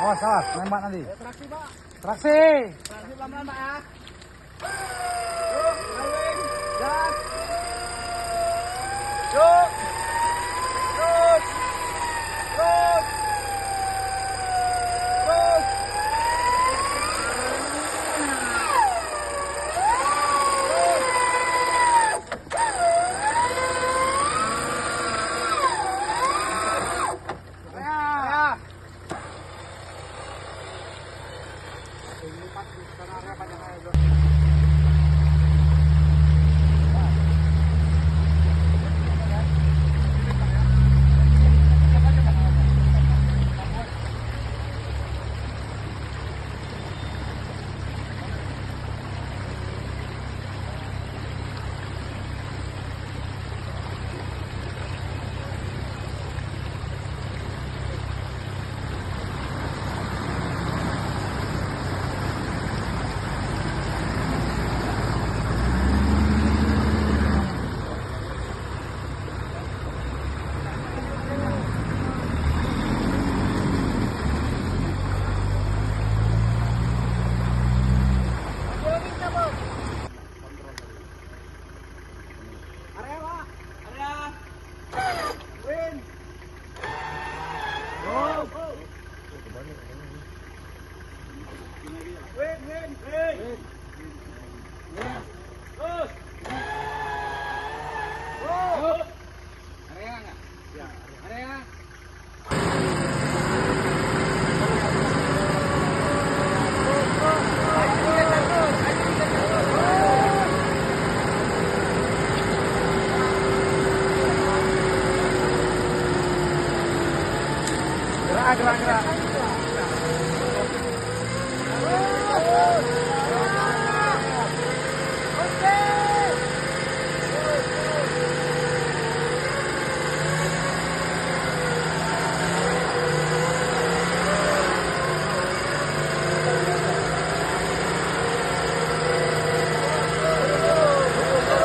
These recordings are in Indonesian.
Awas, awas, nembak nanti. Traksi, Pak. Traksi. Traksi pelan-pelan, Pak ya. Yuk, rolling. Gas. Yuk. Terus. Terus. Terus. Area, Pak. Area. Win. Go. Win, win, win. Terus. Go. Area enggak? Ya, area. Gerak.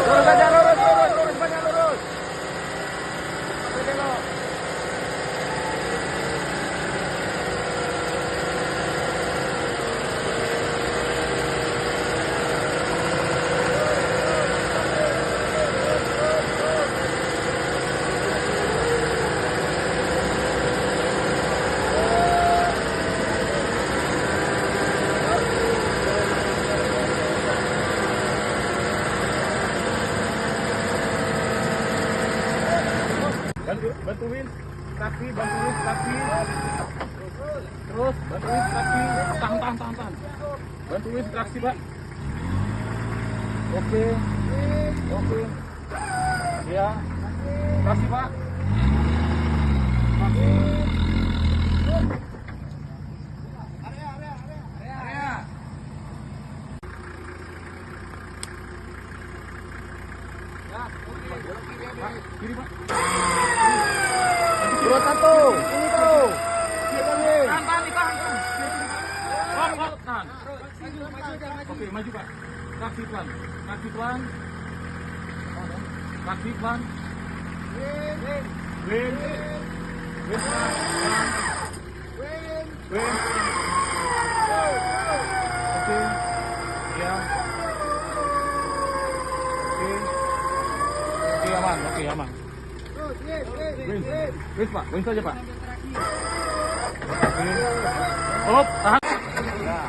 Lurus aja, lurus, banyak lurus. Sampai belok. Bantuin kaki, terus bantuin kaki, tahan, bantuin traksi, Pak. Oke, ya, traksi, Pak. Area. Ya, kiri, Pak. 21, ini tuh. Tahan. Oke, maju, Pak. Kaki pelan. Win. Oke. Ya. Oke, aman. Win, Pak. Win saja, Pak. Hop, tahan. Ya.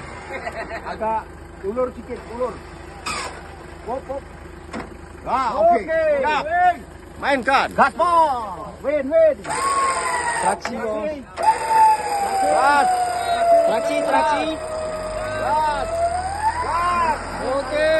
Agak ulur sedikit, ulur. Hop. Nah, oke. Siap. Mainkan. Gaspol. Win. Traksi, Bos. Gas. Traksi. Gas. Oke.